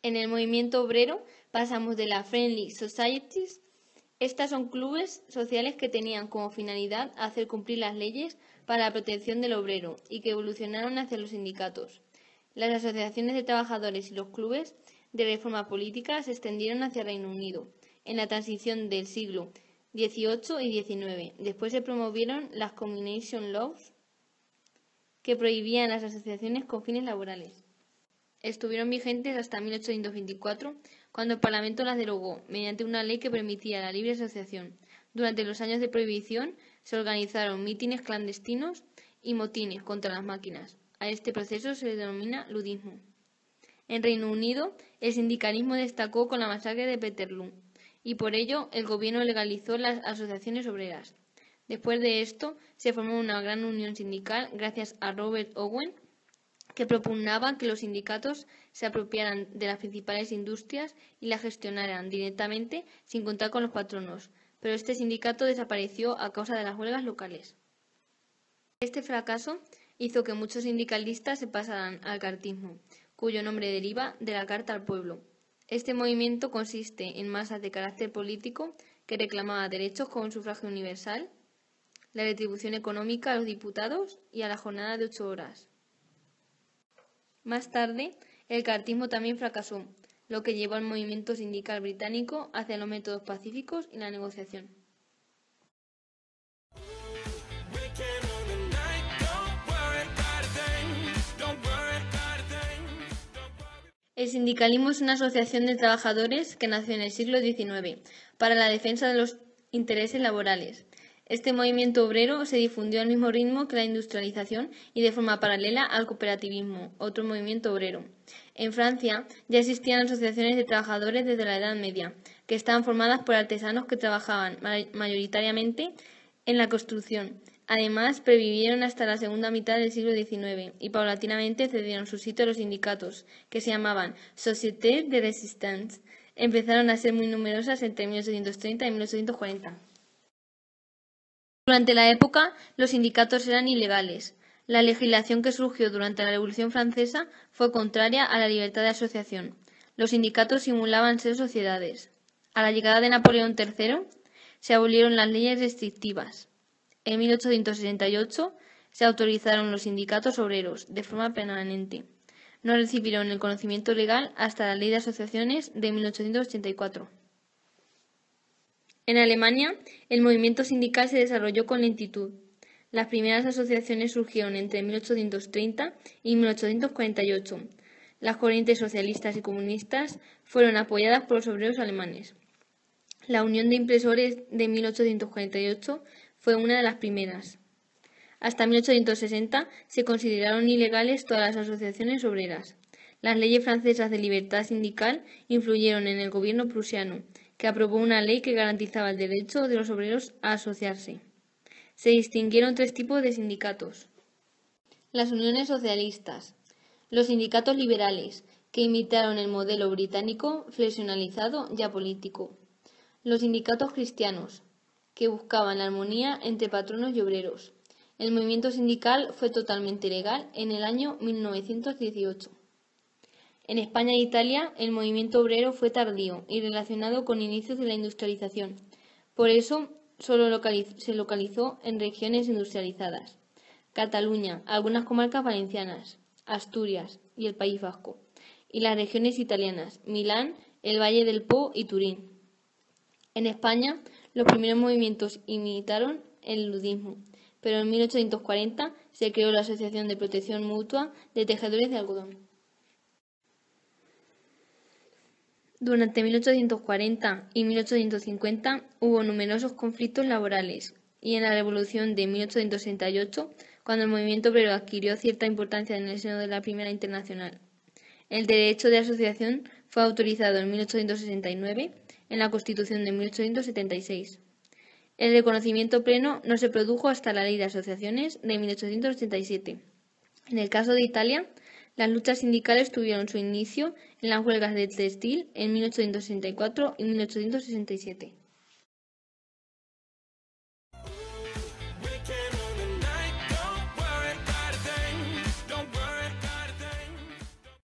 En el movimiento obrero pasamos de las Friendly Societies. Estas son clubes sociales que tenían como finalidad hacer cumplir las leyes para la protección del obrero y que evolucionaron hacia los sindicatos. Las asociaciones de trabajadores y los clubes de reforma política se extendieron hacia Reino Unido en la transición del siglo XVIII y XIX. Después se promovieron las Communication Laws, que prohibían las asociaciones con fines laborales. Estuvieron vigentes hasta 1824, cuando el Parlamento las derogó mediante una ley que permitía la libre asociación. Durante los años de prohibición se organizaron mítines clandestinos y motines contra las máquinas. A este proceso se le denomina ludismo. En Reino Unido, el sindicalismo destacó con la masacre de Peterloo y por ello el gobierno legalizó las asociaciones obreras. Después de esto, se formó una gran unión sindical gracias a Robert Owen, que propugnaba que los sindicatos se apropiaran de las principales industrias y las gestionaran directamente sin contar con los patronos, pero este sindicato desapareció a causa de las huelgas locales. Este fracaso hizo que muchos sindicalistas se pasaran al cartismo, cuyo nombre deriva de la Carta al Pueblo. Este movimiento consiste en masas de carácter político que reclamaba derechos como el sufragio universal, la retribución económica a los diputados y a la jornada de 8 horas. Más tarde, el cartismo también fracasó, lo que llevó al movimiento sindical británico hacia los métodos pacíficos y la negociación. El sindicalismo es una asociación de trabajadores que nació en el siglo XIX para la defensa de los intereses laborales. Este movimiento obrero se difundió al mismo ritmo que la industrialización y de forma paralela al cooperativismo, otro movimiento obrero. En Francia ya existían asociaciones de trabajadores desde la Edad Media, que estaban formadas por artesanos que trabajaban mayoritariamente en la construcción. Además, previvieron hasta la segunda mitad del siglo XIX y paulatinamente cedieron su sitio a los sindicatos, que se llamaban Sociétés de Résistance. Empezaron a ser muy numerosas entre 1830 y 1840. Durante la época, los sindicatos eran ilegales. La legislación que surgió durante la Revolución Francesa fue contraria a la libertad de asociación. Los sindicatos simulaban ser sociedades. A la llegada de Napoleón III, se abolieron las leyes restrictivas. En 1868 se autorizaron los sindicatos obreros de forma permanente. No recibieron el conocimiento legal hasta la Ley de Asociaciones de 1884. En Alemania, el movimiento sindical se desarrolló con lentitud. Las primeras asociaciones surgieron entre 1830 y 1848. Las corrientes socialistas y comunistas fueron apoyadas por los obreros alemanes. La Unión de Impresores de 1848 fue una de las primeras. Hasta 1860 se consideraron ilegales todas las asociaciones obreras. Las leyes francesas de libertad sindical influyeron en el gobierno prusiano, que aprobó una ley que garantizaba el derecho de los obreros a asociarse. Se distinguieron 3 tipos de sindicatos. Las uniones socialistas, los sindicatos liberales, que imitaron el modelo británico flexibilizado y apolítico, los sindicatos cristianos, que buscaban la armonía entre patronos y obreros. El movimiento sindical fue totalmente legal en el año 1918. En España e Italia, el movimiento obrero fue tardío y relacionado con inicios de la industrialización. Por eso, solo se localizó en regiones industrializadas: Cataluña, algunas comarcas valencianas, Asturias y el País Vasco, y las regiones italianas: Milán, el Valle del Po y Turín. En España, los primeros movimientos imitaron el ludismo, pero en 1840 se creó la Asociación de Protección Mutua de Tejedores de Algodón. Durante 1840 y 1850 hubo numerosos conflictos laborales y en la Revolución de 1868, cuando el movimiento obrero adquirió cierta importancia en el seno de la Primera Internacional. El derecho de asociación fue autorizado en 1869 en la Constitución de 1876. El reconocimiento pleno no se produjo hasta la Ley de Asociaciones de 1887. En el caso de Italia, las luchas sindicales tuvieron su inicio en las huelgas del textil en 1864 y 1867.